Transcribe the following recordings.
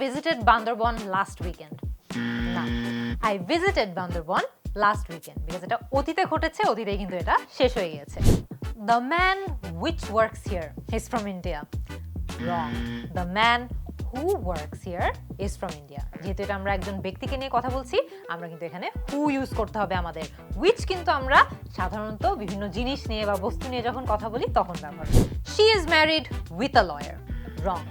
visited Bandarban last weekend. না, I visited Bandarban last weekend because এটা অতীতে ঘটেছে, অতীতেই কিন্তু এটা শেষ হয়ে গিয়েছে। The man which works here is from India. Wrong. The man who works here is from India. যেহেতু এটা আমরা একজন ব্যক্তিকে নিয়ে কথা বলছি, আমরা কিন্তু এখানে who ইউজ করতে হবে আমাদের। which কিন্তু আমরা সাধারণত বিভিন্ন জিনিস নিয়ে বা বস্তু নিয়ে যখন কথা বলি তখন ব্যবহার করি। She is married with a lawyer. Wrong.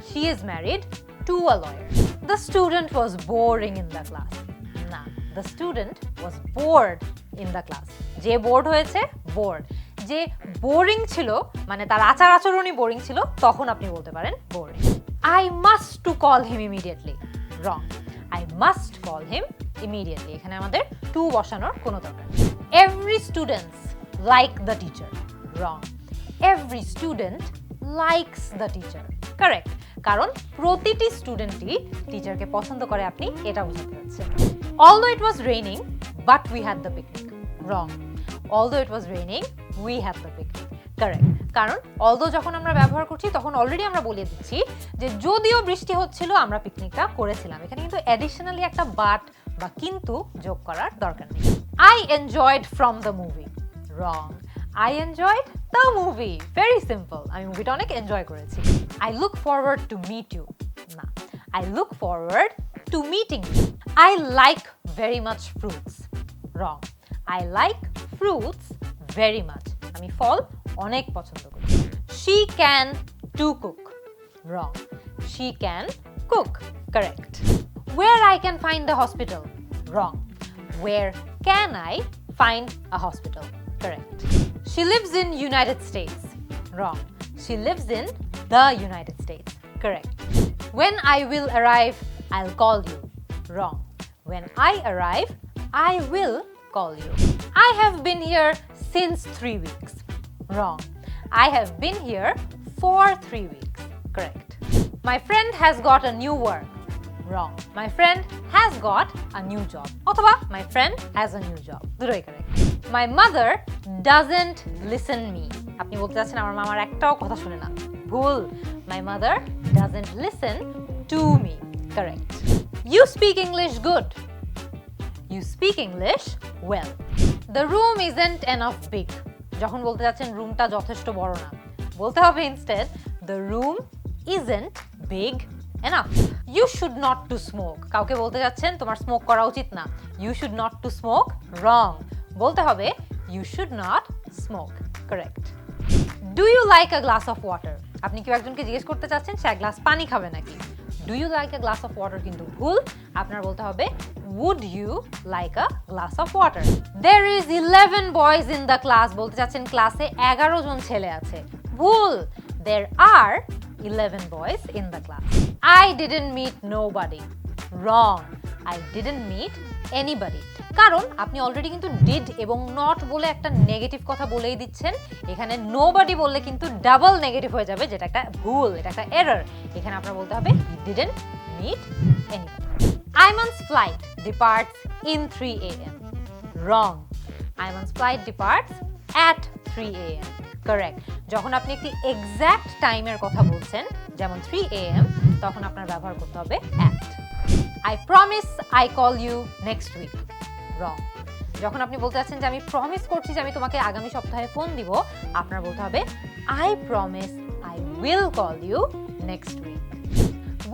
She is married to a lawyer. The student was boring in the class. না, the student was bored in the class. যে bored হয়েছে, bored. যে বোরিং ছিল মানে তার আচার আচরণই বোরিং ছিল, তখন আপনি বলতে পারেন boring. I must to call him immediately. Wrong. I must call him immediately. এখানে আমাদের to বসানোর কোনো দরকার নেই। Every student like the teacher. Wrong. Every student likes the teacher. Correct. কারণ প্রতিটি স্টুডেন্টই টিচারকে পছন্দ করে, আপনি এটা বোঝাতে চাচ্ছেন। Although it was raining, but we had the picnic. Wrong. Although it was raining, we had the picnic. Correct. কারণ although যখন আমরা ব্যবহার করছি তখন অলরেডি আমরা বলে দিচ্ছি যে যদিও বৃষ্টি হচ্ছিল আমরা পিকনিকটা করেছিলাম। এখানে কিন্তু অ্যাডিশনালি একটা বাট বা কিন্তু যোগ করার দরকার নেই। I enjoyed from the movie. Wrong. I enjoyed the movie. Very simple. আমি মুভিটা অনেক এনজয় করেছি। I look forward to meet you. না, I look forward to meeting you. I like very much fruits. Wrong. I like fruits very much. আমি ফল অনেক পছন্দ করি। She can to cook. Wrong. She can cook. Correct. Where I can find a hospital. Wrong. Where can I find a hospital? Correct. She lives in United States. Wrong. She lives in the United States. Correct. When I will arrive, I'll call you. Wrong. When I arrive, I will call you. I have been here since 3 weeks. Wrong. I have been here for 3 weeks. Correct. My friend has got a new work. Wrong. My friend has got a new job. অথবা my friend has a new job. দুটোই correct. My mother doesn't listen me. আপনি বলতে চাচ্ছেন আমার মামার একটাও কথা শুনে না। ভুল। My mother doesn't listen to me. Correct. You speak English good. You speak English well. The room isn't enough big. যখন বলতে যাচ্ছেন রুমটা যথেষ্ট বড় না, বলতে হবে instead the room isn't big enough. You should not to smoke. কাউকে বলতে যাচ্ছেন তোমার স্মোক করা উচিত না। You should not to smoke. Wrong. বলতে হবে you should not smoke. Correct. Do you like a glass of water? আপনি কি একজনকে জিজ্ঞেস করতে চাচ্ছেন সে এক গ্লাস পানি খাবে নাকি? Do you like a glass of water কিন্তু ভুল। আপনার বলতে হবে would you like a glass of water? There is 11 boys in the class. বলতে চাচ্ছেন ক্লাসে 11 জন ছেলে আছে। ভুল। There are 11 boys in the class. I didn't meet nobody. Wrong. I didn't meet anybody. কারণ আপনি অলরেডি কিন্তু did এবং not বলে একটা নেগেটিভ কথা বলেই দিচ্ছেন। এখানে nobody বললে কিন্তু ডাবল নেগেটিভ হয়ে যাবে, যেটা একটা ভুল, এটা একটা এরর। এখানে আপনার বলতে হবে you didn't meet anybody. Ayman's flight departs in 3 a.m. Wrong. Ayman's flight departs at 3 a.m. Correct. যখন আপনি একটি এক্সাক্ট টাইমের কথা বলছেন যেমন 3 a.m. তখন আপনার ব্যবহার করতে হবে at. I promise I call you next week. Wrong. যখন আপনি বলতে যাচ্ছেন যে আমি প্রমিস করছি যে আমি তোমাকে আগামী সপ্তাহে ফোন দিব, আপনার বলতে হবে I promise I will call you next week.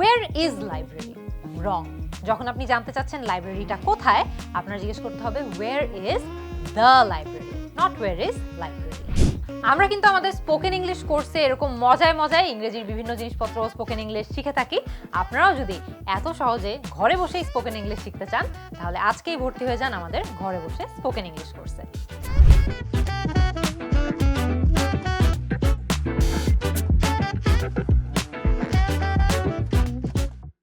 Where is library? Wrong. যখন আপনি জানতে চাচ্ছেন লাইব্রেরিটা কোথায়, আপনার জিজ্ঞেস করতে হবে where is the library, not where is library. আমরা কিন্তু আমাদের স্পোকেন ইংলিশ কোর্সে এরকম মজায় মজায় ইংরেজির বিভিন্ন জিনিসপত্র স্পোকেন ইংলিশ শিখে থাকি। আপনারাও যদি এত সহজে ঘরে বসেই স্পোকেন ইংলিশ শিখতে চান, তাহলে আজকেই ভর্তি হয়ে যান আমাদের ঘরে বসে স্পোকেন ইংলিশ কোর্সে।